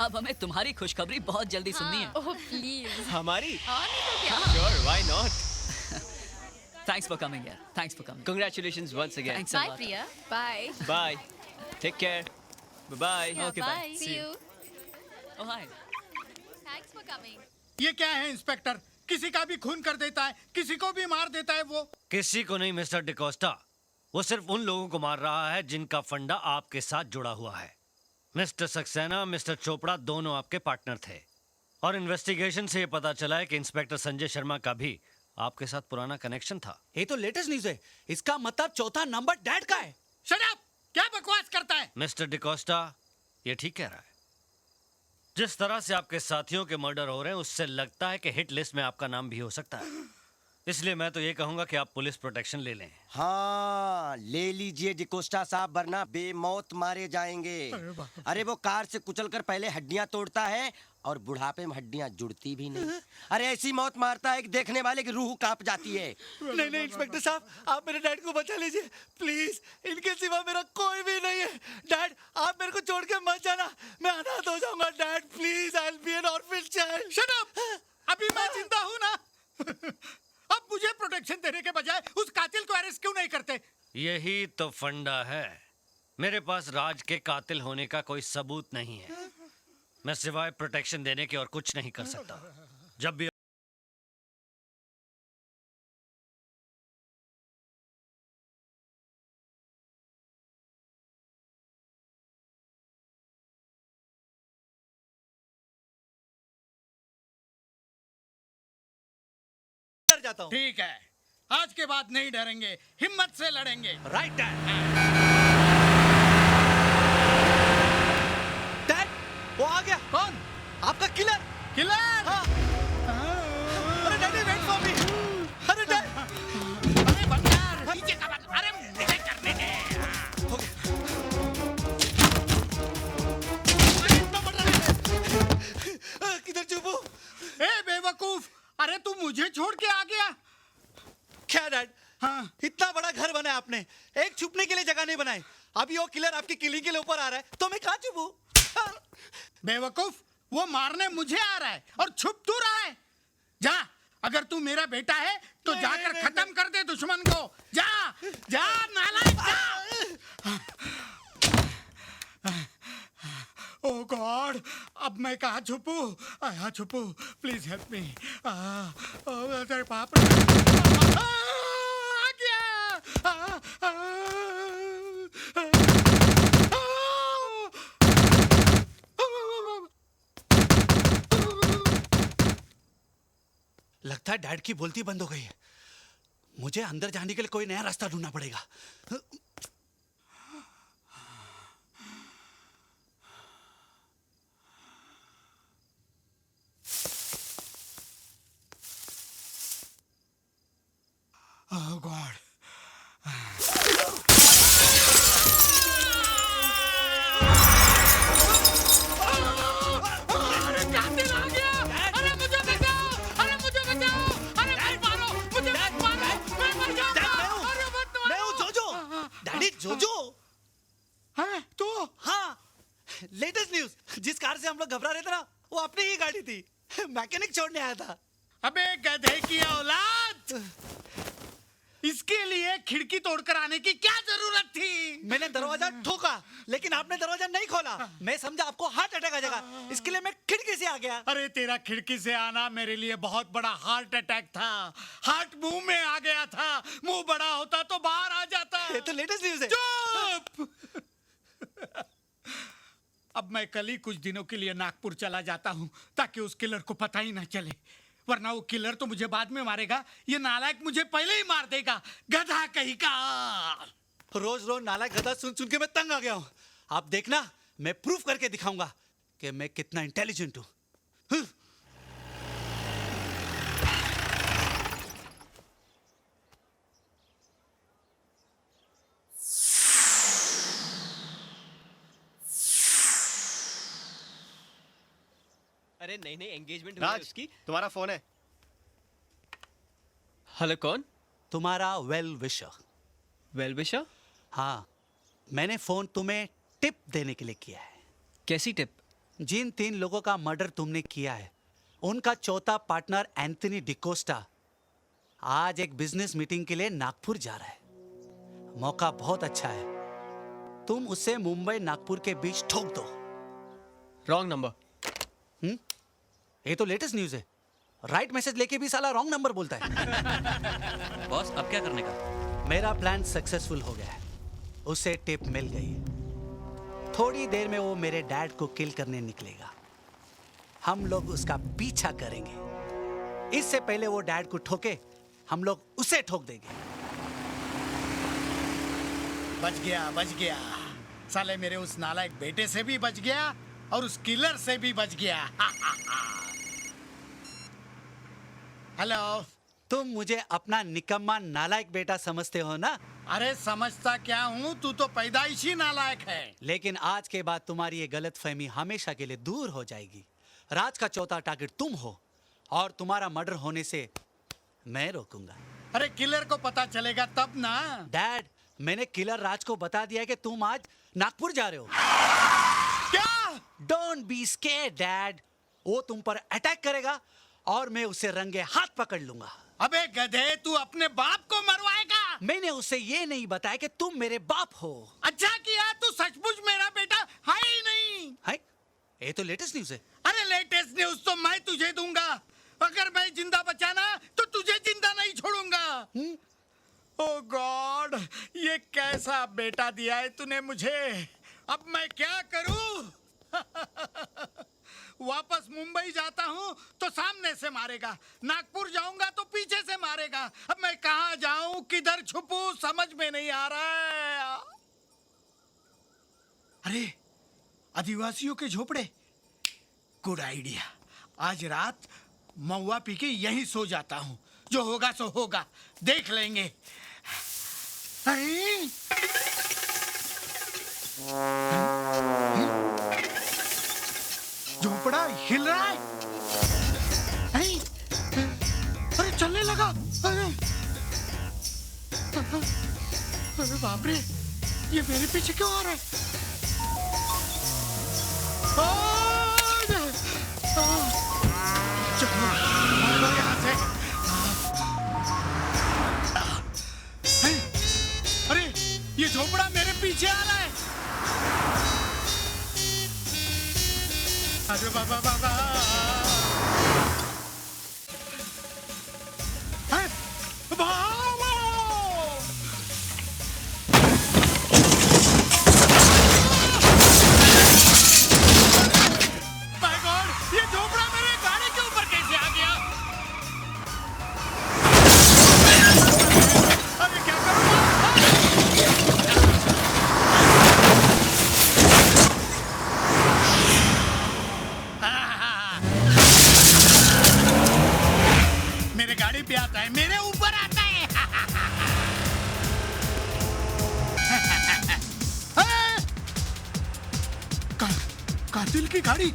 अब हमें तुम्हारी खुशखबरी बहुत जल्दी सुननी है। Oh please. हमारी? हाँ नहीं तो क्या? Sure, why not? Thanks for coming यार, thanks for coming. Congratulations once again. Thanks a bye lot. Priya. Bye. Bye. Take care. Bye-bye. Okay, bye. Bye. See see you. You. Oh hi. Thanks for coming. ये क्या है inspector? किसी का भी खून कर देता है, किसी को भी मार देता है वो। किसी को नहीं मिस्टर डिकोस्टा, वो सिर्फ उन लोगों को मार रहा है जिनका फंडा आपके साथ जुड़ा हुआ है। मिस्टर सक्सेना, मिस्टर चोपड़ा दोनों आपके पार्टनर थे और इन्वेस्टिगेशन से ये पता चला है कि इंस्पेक्टर संजय शर्मा का भी आपके साथ पुराना कनेक्शन था। ये तो लेटेस्ट न्यूज़ है। इसका मतलब चौथा नंबर डैड का है। Shut up! क्या बकवास करता है? मिस्टर डिकोस्टा, ये ठीक कह रहा है। जिस तरह से आपके साथियों के मर्डर हो रहे हैं उससे लगता है कि हिट लिस्ट में आपका नाम भी हो सकता है। इसलिए मैं तो ये कहूंगा कि आप पुलिस प्रोटेक्शन ले लें। हाँ ले लीजिए डिकोस्टा साहब, वरना बेमौत मारे जाएंगे। अरे वो कार से कुचलकर पहले हड्डियां तोड़ता है और बुढ़ापे में हड्डियां जुड़ती भी नहीं। अरे ऐसी मौत मारता है कि देखने वाले की रूह कांप जाती है। नहीं नहीं इंस्पेक्टर साहब, आप मेरे डैड को बचा लीजिए प्लीज। इनके सिवा मेरा कोई भी नहीं है। डैड आप मेरे को छोड़ के मत जाना, मैं अनाथ हो जाऊंगा। Dad please, I will be N orphan child. Shut up! अभी मैं जिंदा हूं ना। अब मुझे प्रोटेक्शन देने के बजाय उस कातिल को अरेस्ट क्यों नहीं करते? यही तो फंडा है। मेरे पास राज के कातिल होने का कोई सबूत नहीं है। मैं सिवाय प्रोटेक्शन देने के और कुछ नहीं कर सकता। जब भी डर जाता हूँ। ठीक है, आज के बाद नहीं डरेंगे, हिम्मत से लड़ेंगे। Right dad. डैड वो आ गया। कौन? आपका किलर। किलर! हाँ। अरे डैडी वेट फॉर मी। अरे डैड। अरे बंदर, नीचे का बंदर, अरे मुझे करने दे। अरे इतना बड़ा है। किधर छुपो? ए बेवकूफ, अरे तू मुझे छोड़ के आ गया। क्या डैड? हाँ। इतना बड़ा घर बनाया आपने, एक छुपने के लिए जगह नहीं बनाई। अभी वो किलर आपकी किलिंग के लिए ऊपर आ रहा है तो मैं कहाँ छुपूं? बेवकूफ, वो मारने मुझे आ रहा है और छुप तू रहा है। जा, अगर तू मेरा बेटा है तो नहीं, जाकर नहीं, खत्म कर दे दुश्मन को। जा, जा नालायक जा। ओह गॉड, अब मैं कहाँ छुपूं? यहाँ छुपूं, प्लीज हेल्प मी। अरे बाप रे, आ गया। लगता है डैड की बोलती बंद हो गई है। मुझे अंदर जाने के लिए कोई नया रास्ता ढूंढना पड़ेगा। ओह गॉड, अरे कातिल आ गया। अरे मुझे बचाओ, अरे मुझे बचाओ, अरे मत मारो, मुझे मत मारो, मैं मर जाऊंगा। अरे मत मारो। मैं हूँ जोजो। डैडी जोजो। हाँ, तू? हाँ, लेटेस्ट न्यूज। जिस कार से हम लोग घबरा रहे थे ना, वो अपनी ही गाड़ी थी। मैकेनिक छोड़ने आया था। अबे गधे की औलाद, इसके लिए खिड़की तोड़कर आने की क्या जरूरत थी? मैंने दरवाजा ठोका लेकिन आपने दरवाजा नहीं खोला। मैं समझा आपको हार्ट अटैक आ जाएगा, इसके लिए मैं खिड़की से आ गया। अरे तेरा खिड़की से आना मेरे लिए बहुत बड़ा हार्ट अटैक था। हार्ट मुंह में आ गया था, मुंह बड़ा होता तो बाहर आ जाता। ये तो लेटेस्ट न्यूज है। चुप! अब मैं कल ही कुछ दिनों के लिए नागपुर चला जाता हूँ ताकि उस किलर को पता ही ना चले, वरना वो किलर तो मुझे बाद में मारेगा। ये नालायक मुझे पहले ही मार देगा, गधा कहीं का। रोज रोज नालायक गधा सुन सुन के मैं तंग आ गया हूँ। आप देखना, मैं प्रूफ करके दिखाऊंगा कि मैं कितना इंटेलिजेंट हूँ। अरे नहीं नहीं, एंगेजमेंट हुई है राज, उसकी। तुम्हारा फोन है। हेलो, कौन? तुम्हारा वेल विशर। Well wisher? हाँ, मैंने फोन तुम्हें टिप देने के लिए किया है। कैसी टिप? जिन 3 लोगों का मर्डर तुमने किया है उनका चौथा पार्टनर एंथनी डिकोस्टा आज एक बिजनेस मीटिंग के लिए नागपुर जा रहा है। मौका बहुत अच्छा है, तुम उसे मुंबई नागपुर के बीच ठोक दो। Wrong number. ये तो लेटेस्ट न्यूज है। राइट मैसेज लेके भी साला रॉन्ग नंबर बोलता है। बॉस अब क्या करने का? मेरा प्लान सक्सेसफुल हो गया है, उसे टिप मिल गई। थोड़ी देर में वो मेरे डैड को किल करने निकलेगा। हम लोग उसका पीछा करेंगे। इससे पहले वो डैड को ठोके, हम लोग उसे ठोक देंगे। बच गया साले, मेरे उस नालायक बेटे से भी बच गया और उस किलर से भी बच गया। हेलो। तुम मुझे अपना निकम्मा नालायक बेटा समझते हो ना? अरे समझता क्या हूँ, तू तो पैदाइशी नालायक है। लेकिन आज के बाद तुम्हारी ये गलतफहमी हमेशा के लिए दूर हो जाएगी। राज का चौथा टारगेट तुम हो और तुम्हारा मर्डर होने से मैं रोकूंगा। अरे किलर को पता चलेगा तब ना। डैड, मैंने किलर राज को बता दिया कि तुम आज नागपुर जा रहे हो। क्या? Don't be scared dad. वो तुम पर अटैक करेगा और मैं उसे रंगे हाथ पकड़ लूंगा। अबे गधे, तू अपने बाप को मरवाएगा? मैंने उसे ये नहीं बताया कि तुम मेरे बाप हो। अच्छा किया, तू सचमुच मेरा बेटा है ही नहीं। है? ये तो लेटेस्ट न्यूज है। अरे लेटेस्ट न्यूज तो मैं तुझे दूंगा। अगर मैं जिंदा बचा ना तो तुझे जिंदा नहीं छोड़ूंगा। ओ गॉड, ये कैसा बेटा दिया है तूने मुझे। अब मैं क्या करूं? वापस मुंबई जाता हूं तो सामने से मारेगा, नागपुर जाऊंगा तो पीछे से मारेगा। अब मैं कहां जाऊं, किधर छुपूं, समझ में नहीं आ रहा है। अरे आदिवासियों के झोपड़े, गुड आइडिया। आज रात महुआ पी के यहीं सो जाता हूं, जो होगा सो होगा, देख लेंगे। हैं? झोपड़ा हिल रहा है। हैं? अरे चलने लगा। अरे बाप रे, ये मेरे पीछे क्यों आ रहा है? चलो भागो यहाँ से। अरे ये झोपड़ा मेरे पीछे आ रहा है। अरे बाबा बाबा, माय गॉड, ये झोपड़ा मेरे गाड़ी के ऊपर कैसे आ गया? अरे क्या करूं? मेरे गाड़ी पे आता है, मेरे ऊपर आता है। कातिल की गाड़ी।